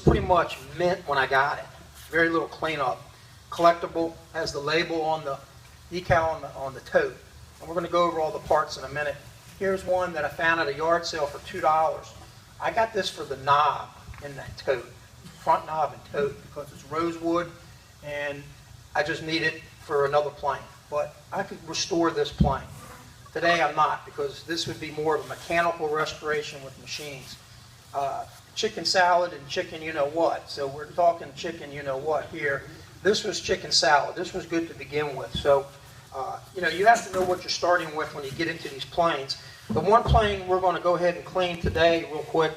Pretty much mint when I got it. Very little cleanup. Collectible, has the label on the decal on the tote. And we're going to go over all the parts in a minute. Here's one that I found at a yard sale for $2. I got this for the knob in that tote, front knob and tote, because it's rosewood, and I just need it for another plane. But I could restore this plane. Today I'm not, because this would be more of a mechanical restoration with machines. Chicken salad and chicken you-know-what. So we're talking chicken you-know-what here. This was chicken salad. This was good to begin with. So, you have to know what you're starting with when you get into these planes. The one plane we're going to go ahead and clean today real quick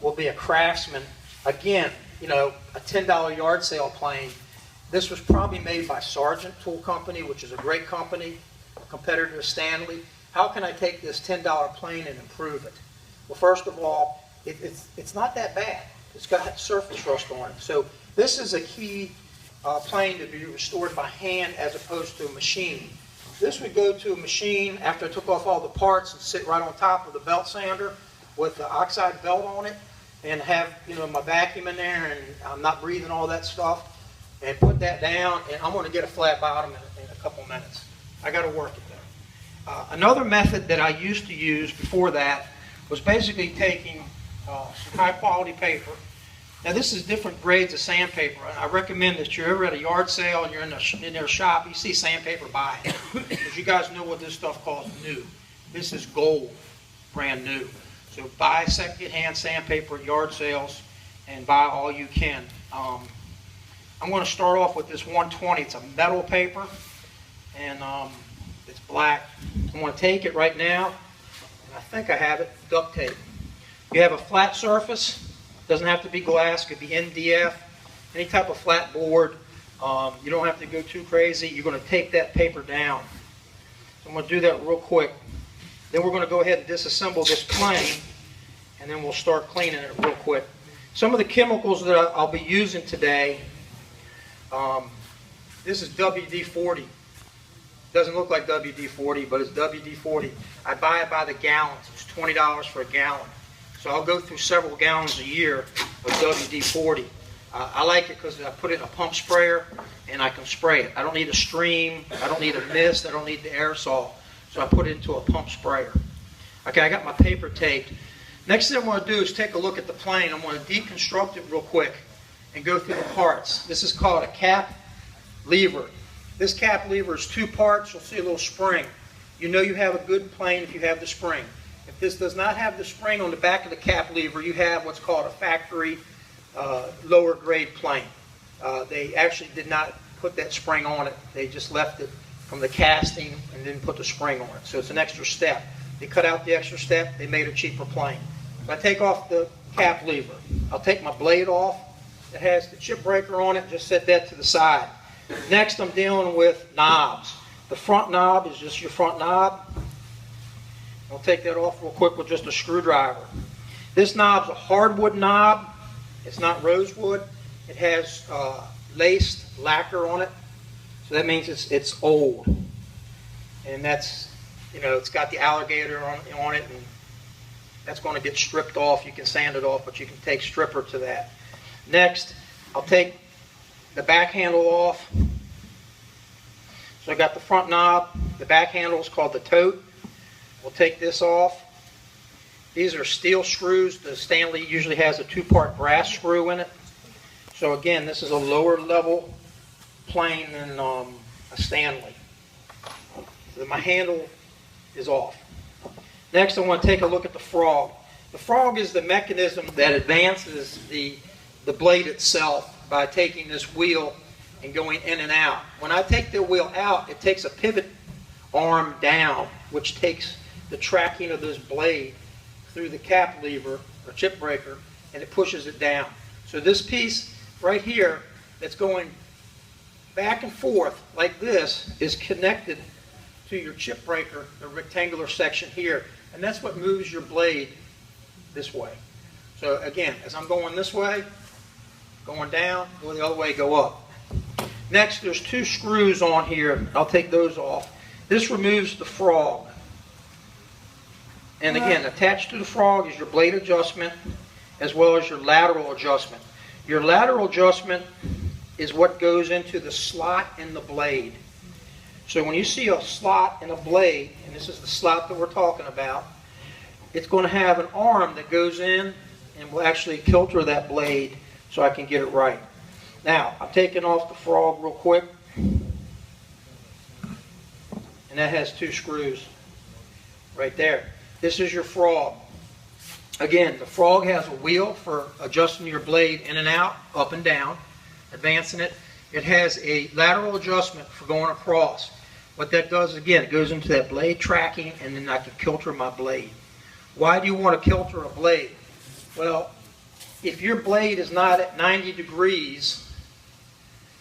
will be a Craftsman. Again, a $10 yard sale plane. This was probably made by Sargent Tool Company, which is a great company, a competitor to Stanley. How can I take this $10 plane and improve it? Well, first of all, it's not that bad. It's got surface rust on it. So this is a key plane to be restored by hand as opposed to a machine. This would go to a machine after I took off all the parts and sit right on top of the belt sander with the oxide belt on it, and have my vacuum in there, and I'm not breathing all that stuff, and put that down, and I'm going to get a flat bottom in a couple minutes. I got to work it though. Another method that I used to use before that was basically taking some high quality paper. Now this is different grades of sandpaper. I recommend that you're ever at a yard sale and you're in their shop, you see sandpaper, buy it. Because you guys know what this stuff costs new. This is gold, brand new. So buy second-hand sandpaper at yard sales and buy all you can. I'm going to start off with this 120. It's a metal paper, and it's black. I'm going to take it right now, and I think I have it, duct tape. You have a flat surface. Doesn't have to be glass. Could be MDF, any type of flat board. You don't have to go too crazy. You're going to tape that paper down. So I'm going to do that real quick. Then we're going to go ahead and disassemble this plane, and then we'll start cleaning it real quick. Some of the chemicals that I'll be using today, this is WD-40. Doesn't look like WD-40, but it's WD-40. I buy it by the gallons. It's $20 for a gallon. So I'll go through several gallons a year of WD-40. I like it because I put it in a pump sprayer and I can spray it. I don't need a stream, I don't need a mist, I don't need the aerosol. So I put it into a pump sprayer. Okay, I got my paper taped. Next thing I'm going to do is take a look at the plane. I'm going to deconstruct it real quick and go through the parts. This is called a cap lever. This cap lever is two parts. You'll see a little spring. You know you have a good plane if you have the spring. If this does not have the spring on the back of the cap lever, you have what's called a factory lower grade plane. They actually did not put that spring on it. They just left it from the casting and didn't put the spring on it. So it's an extra step. They cut out the extra step. They made a cheaper plane. If I take off the cap lever, I'll take my blade off. It has the chip breaker on it. Just set that to the side. Next, I'm dealing with knobs. The front knob is just your front knob. I'll take that off real quick with just a screwdriver. This knob's a hardwood knob. It's not rosewood. It has laced lacquer on it. So that means it's old. And that's, it's got the alligator on it, and that's going to get stripped off. You can sand it off, but you can take stripper to that. Next, I'll take the back handle off. So I got the front knob. The back handle is called the tote. We'll take this off. These are steel screws. The Stanley usually has a two-part brass screw in it. So again, this is a lower level plane than a Stanley. So my handle is off. Next, I want to take a look at the frog. The frog is the mechanism that advances the blade itself by taking this wheel and going in and out. When I take the wheel out, it takes a pivot arm down, which takes the tracking of this blade through the cap lever or chip breaker, and it pushes it down. So this piece right here that's going back and forth like this is connected to your chip breaker, the rectangular section here, and that's what moves your blade this way. So again, as I'm going this way, going down, go the other way, go up. Next, there's two screws on here. I'll take those off. This removes the frog. And again, attached to the frog is your blade adjustment as well as your lateral adjustment. Your lateral adjustment is what goes into the slot in the blade. So when you see a slot in a blade, and this is the slot that we're talking about, it's going to have an arm that goes in and will actually kilter that blade so I can get it right. Now, I'm taking off the frog real quick. And that has 2 screws right there. This is your frog. Again, the frog has a wheel for adjusting your blade in and out, up and down, advancing it. It has a lateral adjustment for going across. What that does, again, it goes into that blade tracking, and then I can kilter my blade. Why do you want to kilter a blade? Well, if your blade is not at 90 degrees,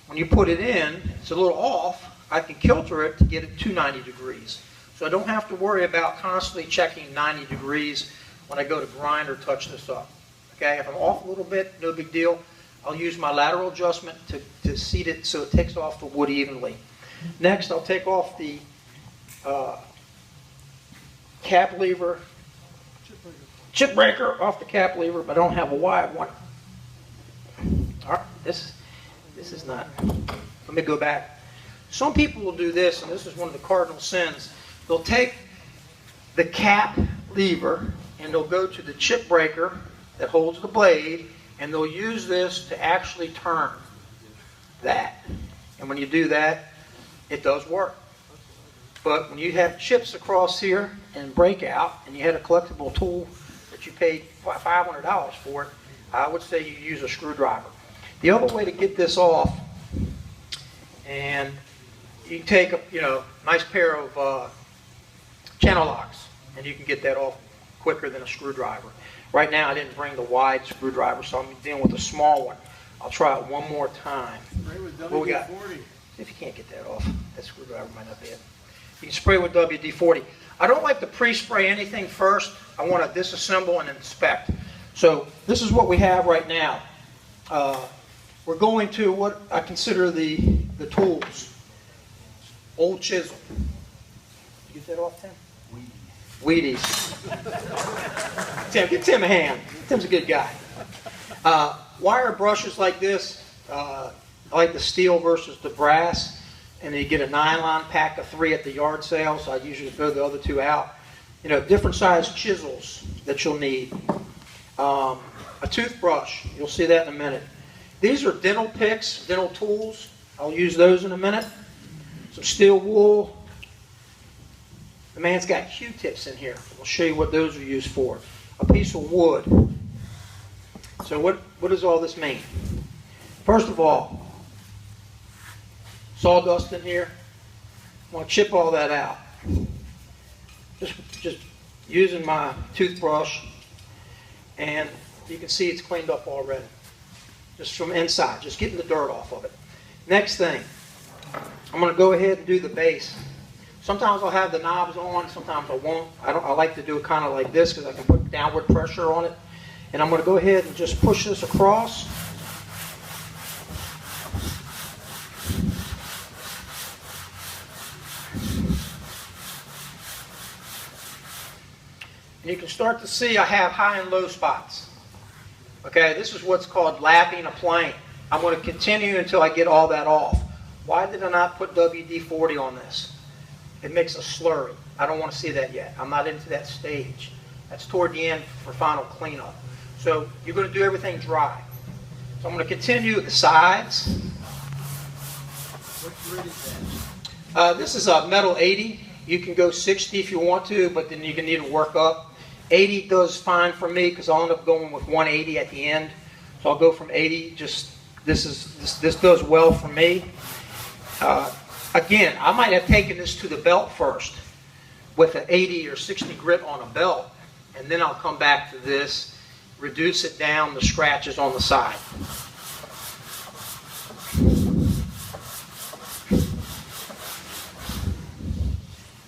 when you put it in, it's a little off, I can kilter it to get it to 90 degrees. So I don't have to worry about constantly checking 90 degrees when I go to grind or touch this up. Okay, if I'm off a little bit, no big deal. I'll use my lateral adjustment to seat it so it takes off the wood evenly. Next, I'll take off the cap lever, chip breaker off the cap lever, but I don't have a wide one. All right, this is not. Let me go back. Some people will do this, and this is one of the cardinal sins. They'll take the cap lever and they'll go to the chip breaker that holds the blade, and they'll use this to actually turn that. And when you do that, it does work. But when you have chips across here and breakout, and you had a collectible tool that you paid $500 for it, I would say you use a screwdriver. The other way to get this off, and you can take a nice pair of channel locks, and you can get that off quicker than a screwdriver. Right now I didn't bring the wide screwdriver, so I'm dealing with a small one. I'll try it one more time. Spray with What we got? WD-40. If you can't get that off, that screwdriver might not be it. You can spray with WD-40. I don't like to pre-spray anything first. I want to disassemble and inspect. So this is what we have right now. We're going to what I consider the tools. Old chisel. Did you get that off, Tim? Wheaties. Tim, give Tim a hand. Tim's a good guy. Wire brushes like this, I like the steel versus the brass, and then you get a nylon pack of 3 at the yard sale, so I usually throw the other 2 out. Different size chisels that you'll need. A toothbrush, you'll see that in a minute. These are dental picks, dental tools. I'll use those in a minute. Some steel wool. The man's got Q-tips in here. I'll show you what those are used for. A piece of wood. So what does all this mean? First of all, sawdust in here. I want to chip all that out. Just using my toothbrush, and you can see it's cleaned up already. Just from inside, just getting the dirt off of it. Next thing, I'm going to go ahead and do the base. Sometimes I'll have the knobs on, sometimes I won't. I like to do it kind of like this because I can put downward pressure on it. And I'm going to go ahead and just push this across. And you can start to see I have high and low spots. Okay, this is what's called lapping a plane. I'm going to continue until I get all that off. Why did I not put WD-40 on this? It makes a slurry. I don't want to see that yet. I'm not into that stage. That's toward the end for final cleanup. So you're going to do everything dry. So I'm going to continue the sides. What grit is that? This is a metal 80. You can go 60 if you want to, but then you're going to need to work up. 80 does fine for me because I'll end up going with 180 at the end. So I'll go from 80. This does well for me. Again, I might have taken this to the belt first with an 80 or 60 grit on a belt, and then I'll come back to this, reduce it down, the scratches on the side.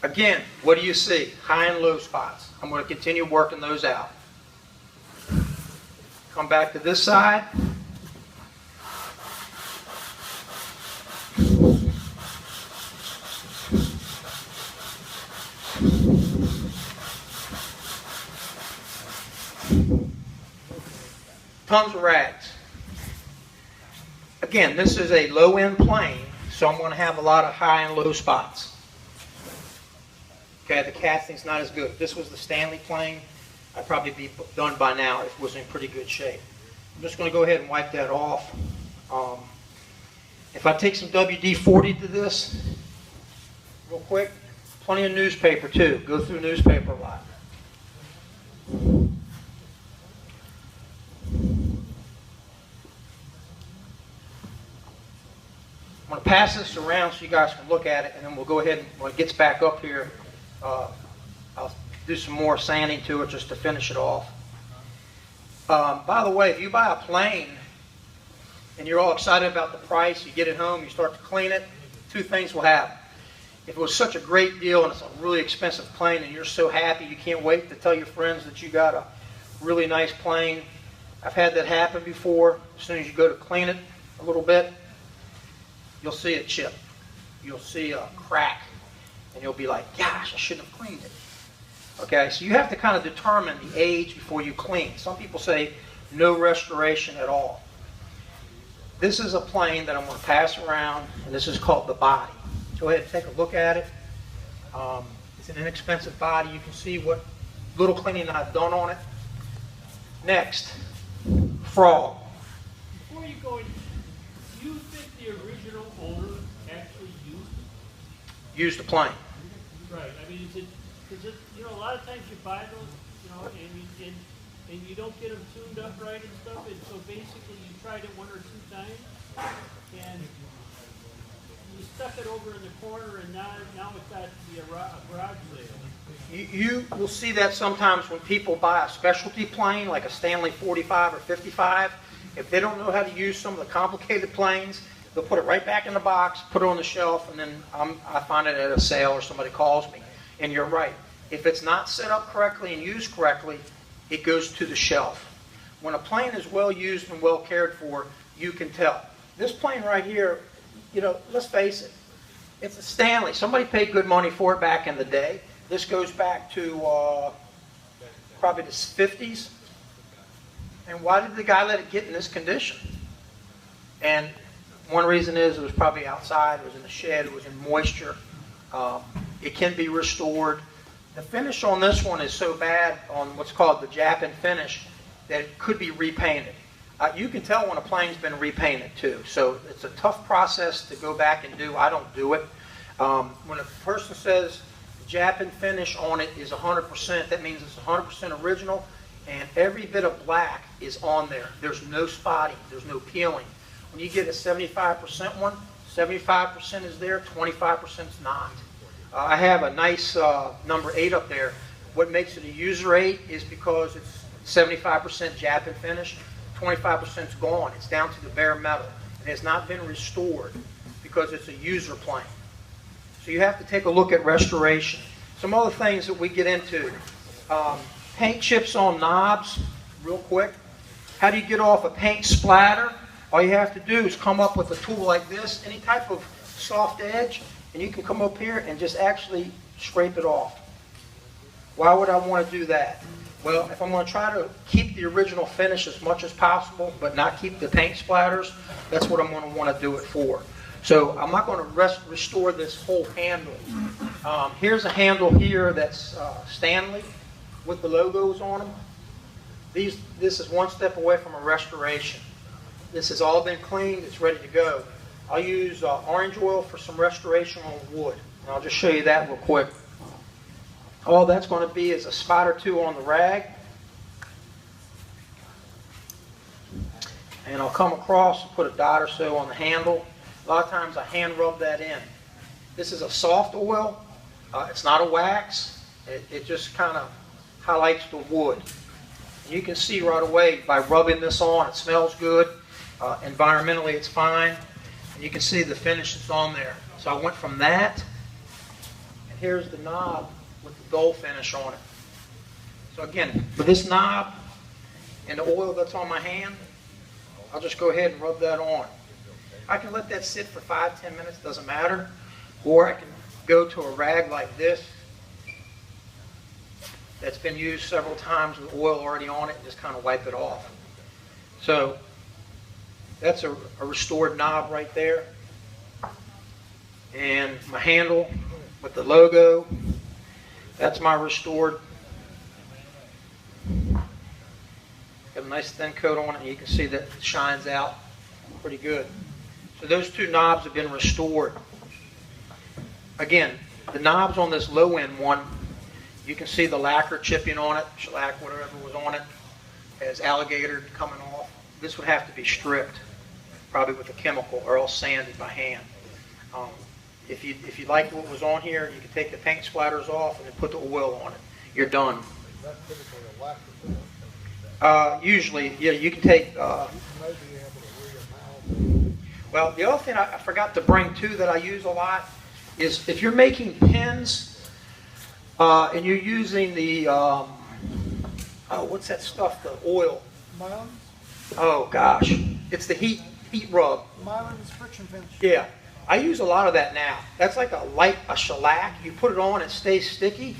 Again, what do you see? High and low spots. I'm going to continue working those out. Come back to this side. Tons of rags. Again, this is a low-end plane, so I'm going to have a lot of high and low spots. Okay, the casting's not as good. If this was the Stanley plane, I'd probably be done by now if it was in pretty good shape. I'm just going to go ahead and wipe that off. If I take some WD-40 to this, real quick, plenty of newspaper too. Go through newspaper a lot. I'm going to pass this around so you guys can look at it, and then we'll go ahead and when it gets back up here, I'll do some more sanding to it just to finish it off. By the way, if you buy a plane and you're all excited about the price, you get it home, you start to clean it, two things will happen. If it was such a great deal and it's a really expensive plane and you're so happy you can't wait to tell your friends that you got a really nice plane, I've had that happen before. As soon as you go to clean it a little bit, you'll see a chip. You'll see a crack. And you'll be like, gosh, I shouldn't have cleaned it. Okay, so you have to kind of determine the age before you clean. Some people say no restoration at all. This is a plane that I'm going to pass around, and this is called the body. Go ahead and take a look at it. It's an inexpensive body. You can see what little cleaning I've done on it. Next, frog. Before you go in, do you think the original owner actually Used the plane. Right. I mean, is it, you know, a lot of times you buy those, you know, and you don't get them tuned up right and stuff, and so basically you tried it one or two times, and you stuck it over in the corner, and now it's got to be a garage sale. You will see that sometimes when people buy a specialty plane, like a Stanley 45 or 55. If they don't know how to use some of the complicated planes, they'll put it right back in the box, put it on the shelf, and then I find it at a sale or somebody calls me. And you're right. If it's not set up correctly and used correctly, it goes to the shelf. When a plane is well used and well cared for, you can tell. This plane right here, you know, let's face it, it's a Stanley. Somebody paid good money for it back in the day. This goes back to probably the 50s. And why did the guy let it get in this condition? And one reason is it was probably outside, it was in the shed, it was in moisture. It can be restored. The finish on this one is so bad on what's called the Japan finish that it could be repainted. You can tell when a plane's been repainted too. So it's a tough process to go back and do. I don't do it. When a person says the Japan finish on it is 100%, that means it's 100% original, and every bit of black is on there. There's no spotting, there's no peeling. When you get a 75% one, 75% is there, 25% is not. I have a nice number 8 up there. What makes it a user 8 is because it's 75% Japan finish, 25% is gone. It's down to the bare metal. It has not been restored because it's a user plane. So you have to take a look at restoration. Some other things that we get into. Paint chips on knobs, real quick. How do you get off a paint splatter? All you have to do is come up with a tool like this, any type of soft edge, and you can come up here and just actually scrape it off. Why would I want to do that? Well, if I'm going to try to keep the original finish as much as possible, but not keep the paint splatters, that's what I'm going to want to do it for. So I'm not going to restore this whole handle. Here's a handle here that's Stanley with the logos on them. This is one step away from a restoration. This has all been cleaned. It's ready to go. I'll use orange oil for some restoration on wood. And I'll just show you that real quick. All that's going to be is a spot or two on the rag. And I'll come across and put a dot or so on the handle. A lot of times I hand rub that in. This is a soft oil. It's not a wax. It just kind of highlights the wood. And you can see right away by rubbing this on, it smells good. Environmentally, it's fine. And you can see the finish that's on there. So I went from that, and here's the knob with the gold finish on it. So again, with this knob and the oil that's on my hand, I'll just go ahead and rub that on. I can let that sit for 5-10 minutes, doesn't matter. Or I can go to a rag like this that's been used several times with oil already on it and just kind of wipe it off. So That's a restored knob right there. And my handle with the logo, that's my restored. Got a nice thin coat on it, and you can see that it shines out pretty good. So those two knobs have been restored. Again, the knobs on this low end one, you can see the lacquer chipping on it, shellac, whatever was on it, has alligator coming off. This would have to be stripped, probably with a chemical, or else sanded by hand. If you like what was on here, you can take the paint splatters off and then put the oil on it. You're done. Is that typically a lacquer? Usually, yeah, you can take. You may be able to reamount. Well, the other thing I forgot to bring too that I use a lot is if you're making pins and you're using the what's that stuff? The oil. Mylan's? Oh gosh, it's the heat rub. Mylan's friction finish. Yeah, I use a lot of that now. That's like a shellac. You put it on, it stays sticky,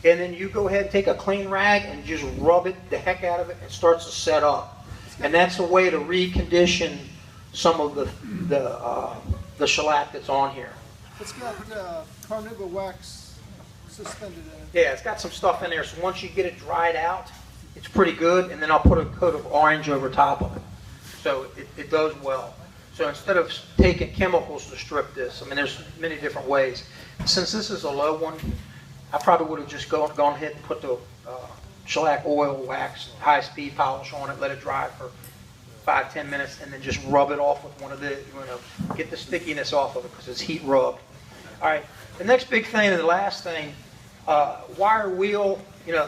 and then you go ahead and take a clean rag and just rub it the heck out of it. It starts to set up, and that's a way to recondition some of the shellac that's on here. It's got carnauba wax suspended in it. Yeah, it's got some stuff in there. So once you get it dried out, it's pretty good, and then I'll put a coat of orange over top of it. So it does well. So instead of taking chemicals to strip this, I mean, there's many different ways. Since this is a low one, I probably would have just gone ahead and put the shellac oil, wax, high-speed polish on it, let it dry for 5-10 minutes, and then just rub it off with one of the, get the stickiness off of it because it's heat rubbed. All right, the next big thing and the last thing, wire wheel,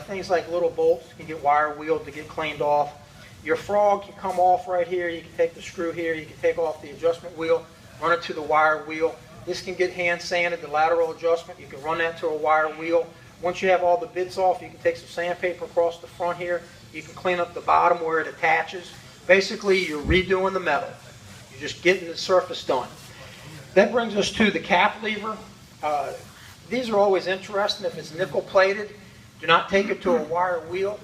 things like little bolts can get wire wheeled to get cleaned off. Your frog can come off right here. You can take the screw here. You can take off the adjustment wheel, run it to the wire wheel. This can get hand sanded, the lateral adjustment. You can run that to a wire wheel. Once you have all the bits off, you can take some sandpaper across the front here. You can clean up the bottom where it attaches. Basically, you're redoing the metal. You're just getting the surface done. That brings us to the cap lever. These are always interesting. If it's nickel plated, do not take it to a wire wheel.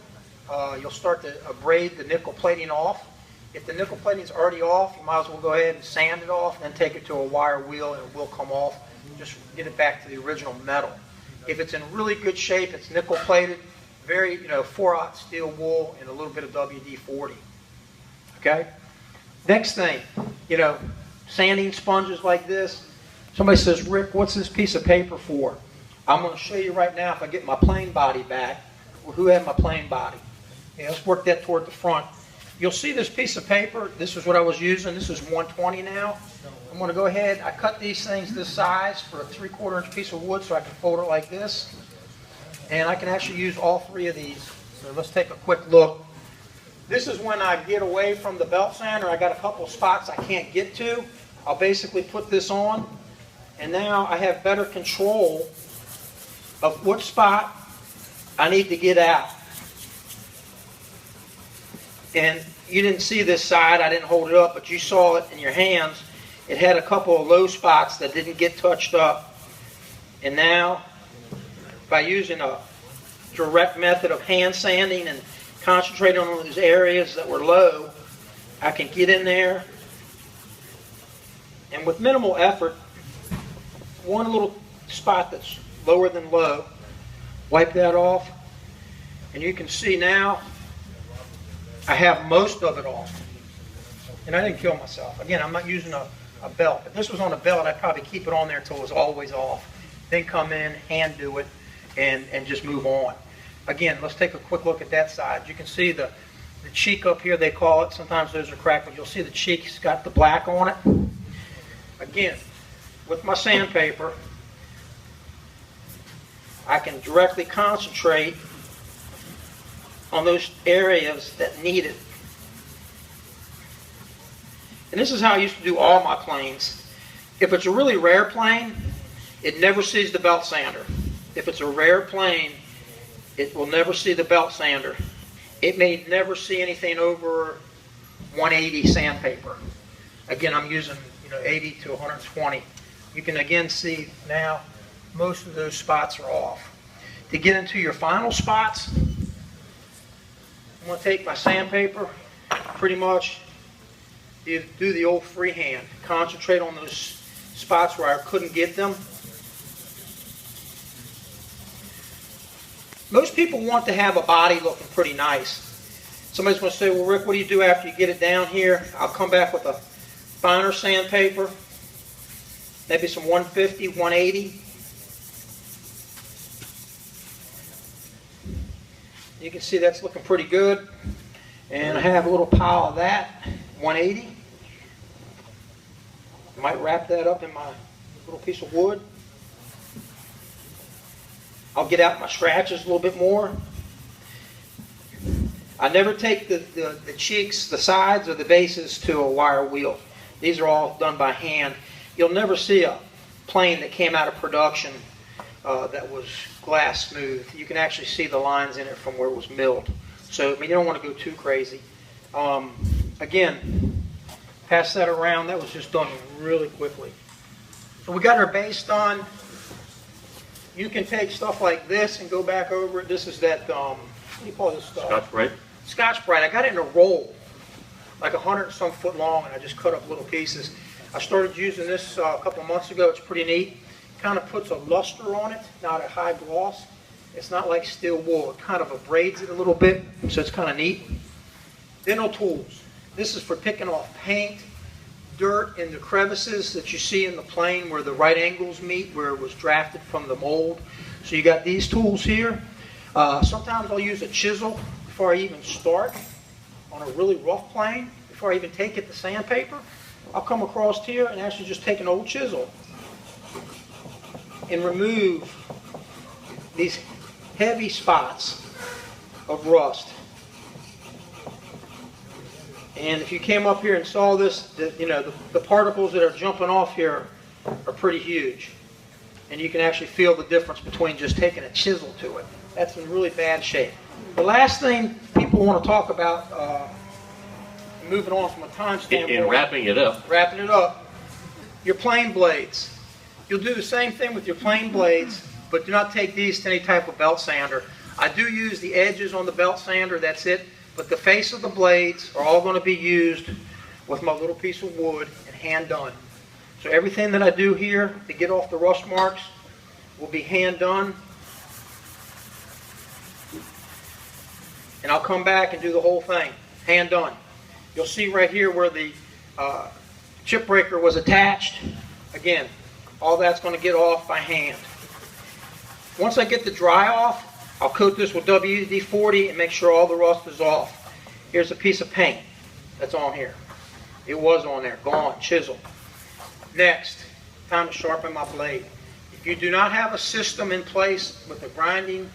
You'll start to abrade the nickel plating off. If the nickel plating is already off, you might as well go ahead and sand it off, and then take it to a wire wheel, and it will come off. Just get it back to the original metal. If it's in really good shape, it's nickel plated, very 4/0 steel wool, and a little bit of WD-40. Okay. Next thing, sanding sponges like this. Somebody says, Rick, what's this piece of paper for? I'm going to show you right now if I get my plane body back. Well, who had my plane body? Yeah, let's work that toward the front. You'll see this piece of paper. This is what I was using. This is 120 now. I'm going to go ahead. I cut these things this size for a 3/4 inch piece of wood so I can fold it like this. And I can actually use all three of these. So let's take a quick look. This is when I get away from the belt sander. I got a couple spots I can't get to. I'll basically put this on. And now I have better control of which spot I need to get out. And you didn't see this side, I didn't hold it up, but you saw it in your hands. It had a couple of low spots that didn't get touched up. And now, by using a direct method of hand sanding and concentrating on those areas that were low, I can get in there. And with minimal effort, one little spot that's lower than low, wipe that off. And you can see now, I have most of it off. And I didn't kill myself. Again, I'm not using a belt. If this was on a belt, I'd probably keep it on there until it was always off. Then come in, hand do it, and just move on. Again, let's take a quick look at that side. You can see the cheek up here, they call it. Sometimes those are cracked, but you'll see the cheek's got the black on it. Again, with my sandpaper, I can directly concentrate on those areas that need it. And this is how I used to do all my planes. If it's a really rare plane, it never sees the belt sander. If it's a rare plane, it will never see the belt sander. It may never see anything over 180 sandpaper. Again, I'm using 80 to 120. You can again see now most of those spots are off. To get into your final spots, I'm going to take my sandpaper, pretty much do the old freehand. Concentrate on those spots where I couldn't get them. Most people want to have a body looking pretty nice. Somebody's going to say, well, Rick, what do you do after you get it down here? I'll come back with a finer sandpaper, maybe some 150, 180. You can see that's looking pretty good. And I have a little pile of that, 180. I might wrap that up in my little piece of wood. I'll get out my scratches a little bit more. I never take the cheeks, the sides, or the bases to a wire wheel. These are all done by hand. You'll never see a plane that came out of production that was glass smooth. You can actually see the lines in it from where it was milled. So, I mean, you don't want to go too crazy. Again, pass that around. That was just done really quickly. So we got our base done. You can take stuff like this and go back over it. This is that, what do you call this stuff? Scotch-Brite? Scotch-Brite. I got it in a roll, like 100 and some foot long, and I just cut up little pieces. I started using this a couple of months ago. It's pretty neat. Kind of puts a luster on it, not a high gloss. It's not like steel wool. It kind of abrades it a little bit, so it's kind of neat. Dental tools. This is for picking off paint, dirt in the crevices that you see in the plane where the right angles meet, where it was drafted from the mold. So you got these tools here. Sometimes I'll use a chisel before I even start on a really rough plane. Before I even take it to sandpaper, I'll come across here and actually just take an old chisel and remove these heavy spots of rust. And if you came up here and saw this, the particles that are jumping off here are pretty huge. And you can actually feel the difference between just taking a chisel to it. That's in really bad shape. The last thing people want to talk about, moving on from a time standpoint. In wrapping it up. Wrapping it up. Your plane blades. You'll do the same thing with your plane blades, but do not take these to any type of belt sander. I do use the edges on the belt sander, that's it. But the face of the blades are all going to be used with my little piece of wood and hand done. So everything that I do here to get off the rust marks will be hand done. And I'll come back and do the whole thing, hand done. You'll see right here where the chip breaker was attached. Again, all that's going to get off by hand. Once I get the dry off, I'll coat this with WD-40 and make sure all the rust is off. Here's a piece of paint that's on here. It was on there, gone, chiseled. Next, time to sharpen my blade. If you do not have a system in place with the grinding,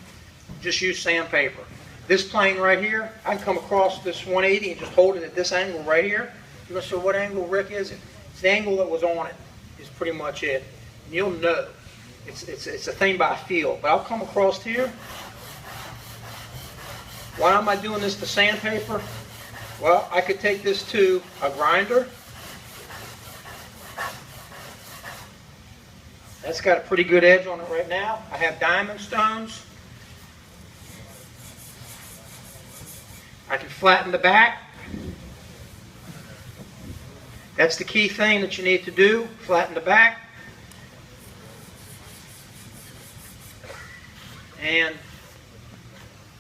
just use sandpaper. This plane right here, I can come across this 180 and just hold it at this angle right here. You're going to say, what angle, Rick, is it? It's the angle that was on it, is pretty much it. And you'll know. It's a thing by feel. But I'll come across here. Why am I doing this to sandpaper? Well, I could take this to a grinder. That's got a pretty good edge on it right now. I have diamond stones. I can flatten the back. That's the key thing that you need to do, flatten the back. And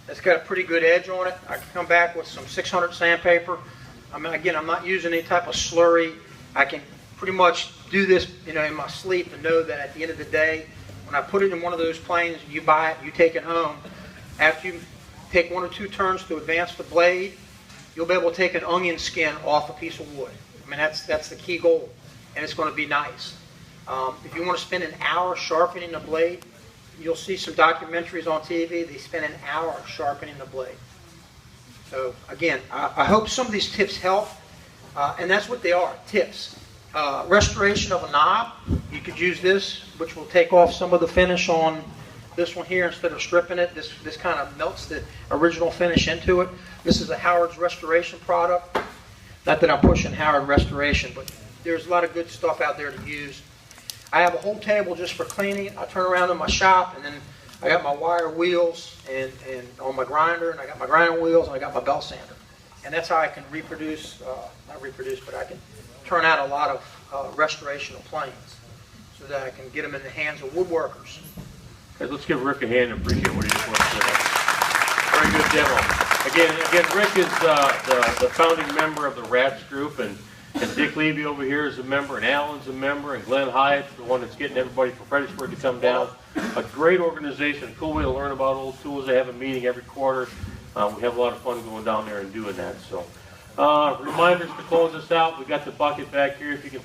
that's got a pretty good edge on it. I can come back with some 600 sandpaper. I mean, again, I'm not using any type of slurry. I can pretty much do this, in my sleep and know that at the end of the day, when I put it in one of those planes, you buy it, you take it home. After you take 1 or 2 turns to advance the blade, you'll be able to take an onion skin off a piece of wood. I mean, that's the key goal, and it's going to be nice. If you want to spend an hour sharpening the blade, you'll see some documentaries on TV. They spend an hour sharpening the blade. So again, I hope some of these tips help, and that's what they are, tips. Restoration of a knob, you could use this, which will take off some of the finish on this one here instead of stripping it. This kind of melts the original finish into it. This is a Howard's Restoration product. Not that I'm pushing Howard Restoration, but there's a lot of good stuff out there to use. I have a whole table just for cleaning. I turn around in my shop, and then I got my wire wheels and on my grinder, and I got my grinding wheels, and I got my belt sander. And that's how I can reproduce, not reproduce, but I can turn out a lot of restorational planes so that I can get them in the hands of woodworkers. Okay, let's give Rick a hand and appreciate what he just went through. Very good demo. Again, Rick is the founding member of the RATS group, and Dick Levy over here is a member, and Alan's a member, and Glenn Hyatt's the one that's getting everybody from Fredericksburg to come down. A great organization, a cool way to learn about old tools. They have a meeting every quarter. We have a lot of fun going down there and doing that. So, reminders to close us out. We got the bucket back here. If you can